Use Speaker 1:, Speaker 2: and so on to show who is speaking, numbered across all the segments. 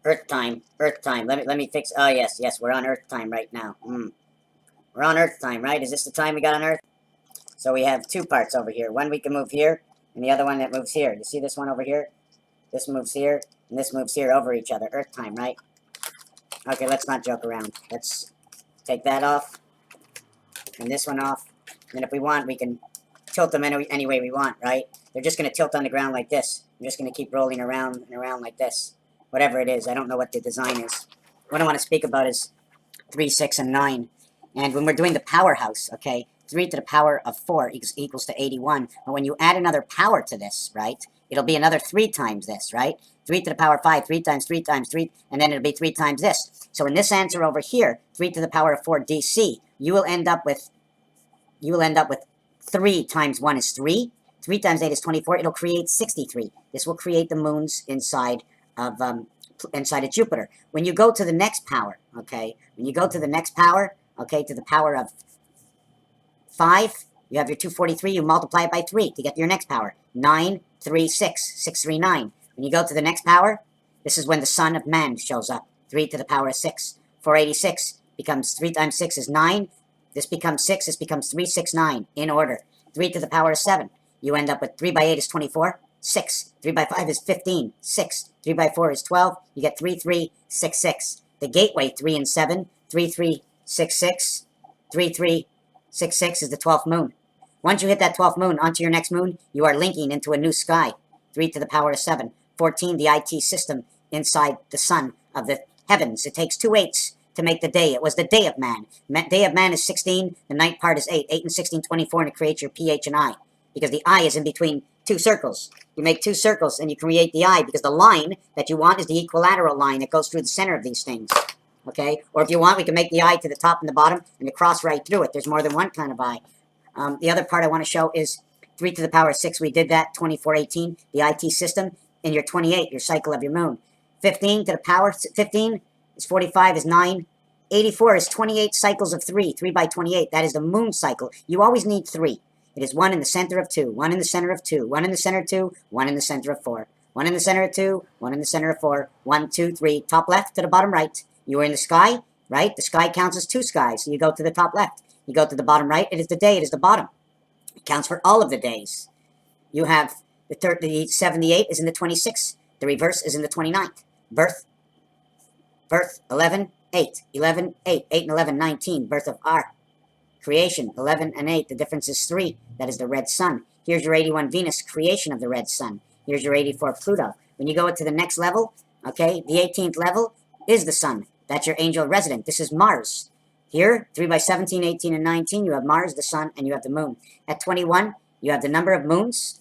Speaker 1: Earth time. Earth time. Let me fix. Oh yes. We're on Earth time right now. We're on Earth time, right? Is this the time we got on Earth? So we have two parts over here. One we can move here, and the other one that moves here. You see this one over here? This moves here, and this moves here over each other. Earth time, right? Okay, let's not joke around. Let's take that off, and this one off. And if we want, we can tilt them any way we want, right? They're just going to tilt on the ground like this. I'm just going to keep rolling around and around like this. Whatever it is, I don't know what the design is. What I want to speak about is 3, 6, and 9. And when we're doing the powerhouse, okay, 3 to the power of 4 equals to 81. But when you add another power to this, right, it'll be another 3 times this, right? 3 to the power of 5, 3 times 3 times 3, and then it'll be 3 times this. So in this answer over here, 3 to the power of 4 DC, you will end up with 3 times 1 is 3. 3 times 8 is 24. It'll create 63. This will create the moons inside of Jupiter. When you go to the next power, okay, when you go to the next power, okay, to the power of 5, you have your 243, you multiply it by 3 to get your next power. 9, 3, 6, 639. When you go to the next power, this is when the Son of Man shows up. 3 to the power of 6. 486 becomes 3 times 6 is 9. This becomes 6, this becomes 369 in order. 3 to the power of 7. You end up with 3 by 8 is 24. 6. 3 by 5 is 15. 6. 3 by 4 is 12. You get 3366. The gateway 3 and 7. 3366. 3366 is the 12th moon. Once you hit that 12th moon onto your next moon, you are linking into a new sky. 3 to the power of 7. 14, the IT system inside the sun of the heavens. It takes 2 8s to make the day. It was the day of man. Day of man is 16. The night part is 8. 8 and 16, 24, and it creates your PH and I. Because the I is in between 2 circles. You make 2 circles and you create the I, because the line that you want is the equilateral line that goes through the center of these things. Okay? Or if you want, we can make the I to the top and the bottom and to cross right through it. There's more than one kind of I. The other part I want to show is 3 to the power of 6. We did that, 2418, the IT system, and your 28, your cycle of your moon. 15 to the power, 15 is 45 is 9. 84 is 28 cycles of 3, 3 by 28. That is the moon cycle. You always need 3. It is 1 in the center of 2, 1 in the center of 2, 1 in the center of 2, 1 in the center of 4, 1 in the center of 2, 1 in the center of 4, 1, 2, 3, top left to the bottom right. You are in the sky, right? The sky counts as 2 skies, so you go to the top left. You go to the bottom right, it is the day, it is the bottom. It counts for all of the days. You have the 78 is in the 26th. The reverse is in the 29th. Birth, 11, 8, 11, 8, 8 and 11, 19. Birth of R. Creation, 11 and 8. The difference is 3. That is the red sun. Here's your 81 Venus, creation of the red sun. Here's your 84 Pluto. When you go to the next level, okay, the 18th level is the sun. That's your angel resident. This is Mars. Here, 3 by 17, 18, and 19, you have Mars, the sun, and you have the moon. At 21, you have the number of moons,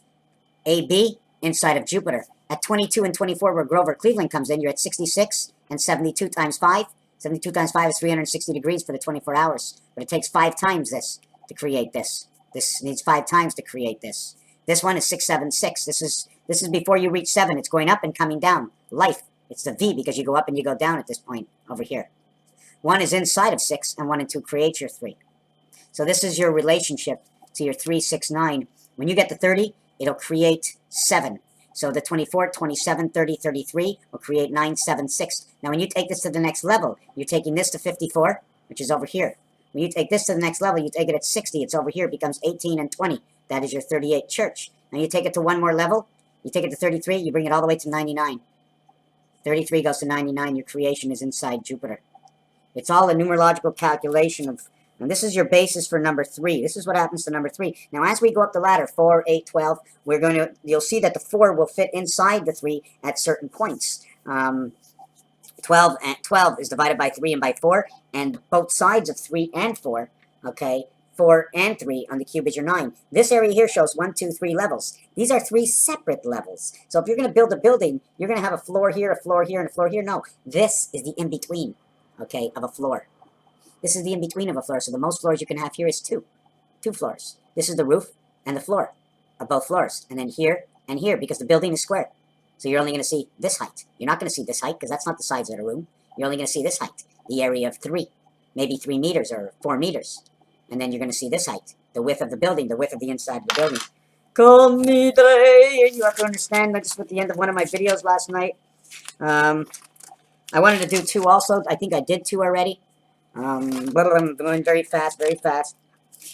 Speaker 1: AB, inside of Jupiter. At 22 and 24, where Grover Cleveland comes in, you're at 66 and 72 times 5. 72 times 5 is 360 degrees for the 24 hours. But it takes 5 times this to create this. This needs 5 times to create this. This one is 676. This is before you reach 7. It's going up and coming down. Life. It's the V because you go up and you go down at this point over here. 1 is inside of 6, and 1 and 2 create your 3. So this is your relationship to your 3, 6, 9. When you get to 30, it'll create 7. So the 24, 27, 30, 33 will create 9, 7, 6. Now when you take this to the next level, you're taking this to 54, which is over here. When you take this to the next level, you take it at 60. It's over here. It becomes 18 and 20. That is your 38 church. Now you take it to one more level. You take it to 33. You bring it all the way to 99. 33 goes to 99. Your creation is inside Jupiter. It's all a numerological calculation of, and this is your basis for number 3. This is what happens to number 3. Now, as we go up the ladder, 4, 8, 12, you'll see that the 4 will fit inside the 3 at certain points. 12 is divided by 3 and by 4, and both sides of 3 and 4, okay, 4 and 3 on the cube is your 9. This area here shows 1, 2, 3 levels. These are 3 separate levels. So if you're going to build a building, you're going to have a floor here, a floor here, and a floor here. No, this is the in-between, okay, of a floor. This is the in-between of a floor, so the most floors you can have here is 2. 2 floors. This is the roof and the floor of both floors. And then here and here, because the building is square. So you're only going to see this height. You're not going to see this height, because that's not the sides of the room. You're only going to see this height, the area of 3. Maybe 3 meters or 4 meters. And then you're going to see this height, the width of the building, the width of the inside of the building. Call me Dre. You have to understand, I just at the end of one of my videos last night. I wanted to do 2 also. I think I did 2 already. But I'm going very fast, very fast.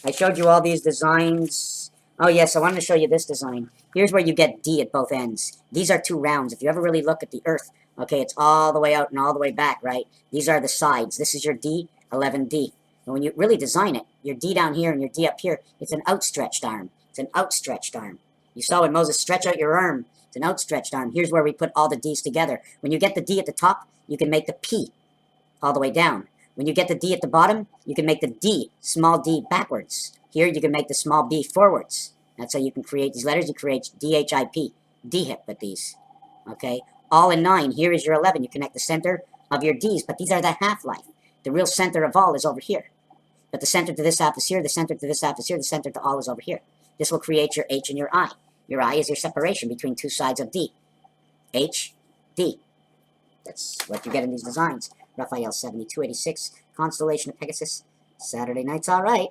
Speaker 1: I showed you all these designs. Oh, yes, I wanted to show you this design. Here's where you get D at both ends. These are 2 rounds. If you ever really look at the Earth, okay, it's all the way out and all the way back, right? These are the sides. This is your D, 11D. And when you really design it, your D down here and your D up here, it's an outstretched arm. It's an outstretched arm. You saw when Moses stretch out your arm. It's an outstretched arm. Here's where we put all the D's together. When you get the D at the top, you can make the P all the way down. When you get the D at the bottom, you can make the D, small d, backwards. Here, you can make the small b forwards. That's how you can create these letters. You create D-H-I-P, D-hip with these. Okay? All in 9. Here is your 11. You connect the center of your D's, but these are the half-life. The real center of all is over here. But the center to this half is here, the center to this half is here, the center to all is over here. This will create your H and your I. Your I is your separation between 2 sides of D. H, D. That's what you get in these designs. Raphael 7286, Constellation of Pegasus. Saturday night's all right.